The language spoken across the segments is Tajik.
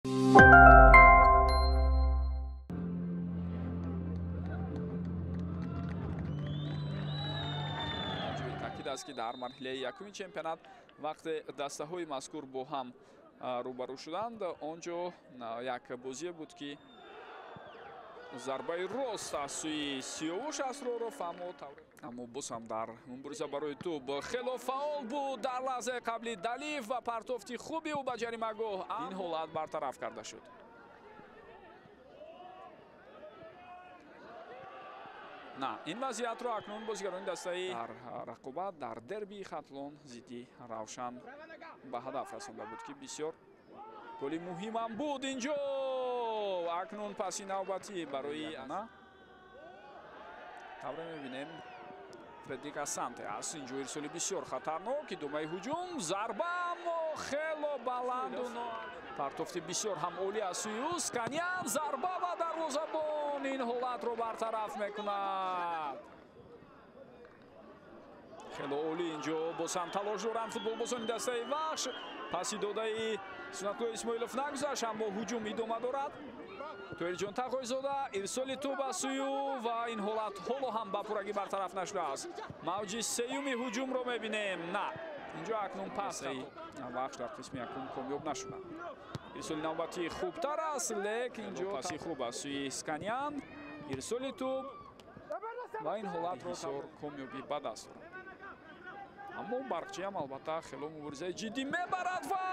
Таъкид аст, ки дар марҳилаи якуми чемпионат вақте дастаҳои мазкур бо ҳам рӯбарӯ шуданд, онҷо як бозие буд, ки зарбаи рост аз сӯи Сиёвуш Асроров, аммо боз ҳам дар мубориза барои тӯб хело фаъол буд дар лаҳзаи қабли Далиев ва партофти хуби ӯ ба ҷаримагоҳ ин ҳолат бартараф карда шуд. На, ин вазъиятро акнун бозигарони дастаи дар рақобат дар дербии Хатлон зидди Равшан ба ҳадаф расонда буд, ки бисёр голи муҳимам буд. Инҷо акнун паси навбатӣ барои ана тавре мебинем Фредрик Асанте аст. Инҷо ирсоли бисёр хатарнок, идомаи ҳуҷум, зарба аммо хело баланду партофти бисёр ҳам оли аз сӯи ӯ. Сканян зарба ва дарвозабон ин ҳолатро бартараф мекунад. хело оли инҷо боз ҳам талош доранд футболбозони дастаи Вахш. паси додаи Сунатулло Исмоилов нагузашт, аммо ҳуҷум идома дорад. Туҳриҷон Тақойзода ирсоли тӯб аз сӯи ӯ ва ин ҳолат ҳоло ҳам ба пуррагӣ бартараф нашудааст. мавҷи сеюми ҳуҷумро мебинем. На, инҷо акнун паси Вахш дар қисми якум комёб нашуданд. ирсоли навбатӣ хубтар аст, лек инҷо паси хуб аз сӯи Сканян, ирсоли тӯб ва ин ҳолатро бисёр комёбӣ ба даст дорад. аммо барқчиам албатта хело муборизаи ҷиддӣ мебарад ва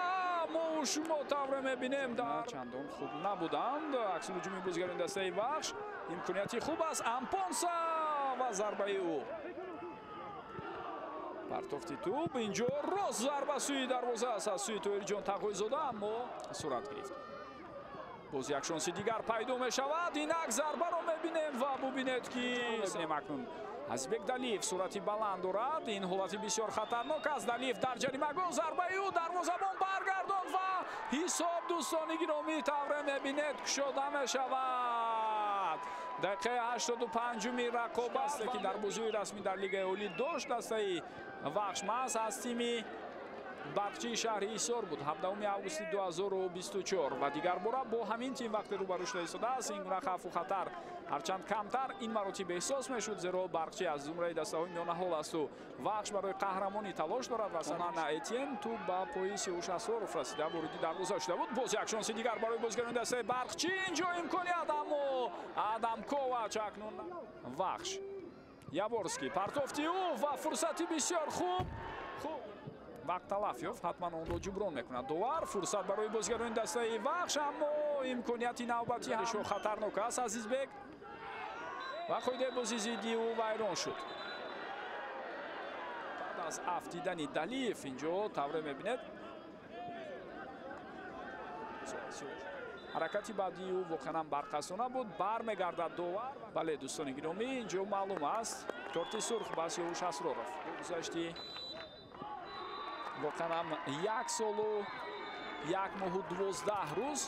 мо шумо тавре мебинем дар чандон хуб набуданд. аксин ҳуҷуми бозигарони дастаи Вахш, имконияти хуб аст. Ампонса ва зарбаи ӯ, партофти тӯб, инҷо рост зарба сӯи дарвоза аст аз сӯи Туҳриҷон Тақойзода, аммо сурат гирифт. боз як шонси дигар пайдо мешавад. инак зарбаро мебинем ва бубинед, ки мебинем акнун Азизбек Далиев сурати баланд дорад. ин ҳолати бисёр хатарнок аст. Далиев дар ҷаримагоҳ, зарбаи ӯ, дарвозабон баргардонд ва ҳисоб дӯстони гиромӣ тавре мебинед кушода мешавад. дақиқаи 85-уми рақобат, ки дар бозиҳои расмӣ дар Лигаи Олӣ дошт дастаи Вахш маҳз аз тими барқчии шаҳри Ҳисор буд 17 августи 2024 ва дигар бора бо ҳамин тим вақте рӯбарӯ шуда истодааст. ин гуна хавфу хатар ҳарчанд камтар ин маротиб эҳсос мешуд, зеро барқчи аз зумраи дастаҳои миёнаҳол асту Вахш барои қаҳрамонӣ талош дорад ва Сонана Этьен тӯб ба пои Сиёвуш Асроров расида вориди дарвоза шуда буд. боз як шонси дигар барои бозигарони дастаи барқчӣ, инҷо имконият, аммо Адам Ковач акнун Вахш Яворский, партофти ӯ ва фурсати бисёр хуб вақт талаф ёфт, ҳатман онро ҷуброн мекунад довар. фурсат барои бозигарони дастаи Вахш, аммо имконияти навбатӣ ҳамишо хатарнок аст. Азизбек ва қоидаи бозии зидди ӯ вайрон шуд. баъд аз афтидани Далиев инҷо тавре мебинед ҳаракати баъдии ӯ воқеан барқасона буд. бармегардад довар. бале дӯстони гиромӣ, инҷо маълум аст корти сурх ба Сиёвуш Асроров. гузашти воқеан 1 солу 1 моҳу 12 рӯз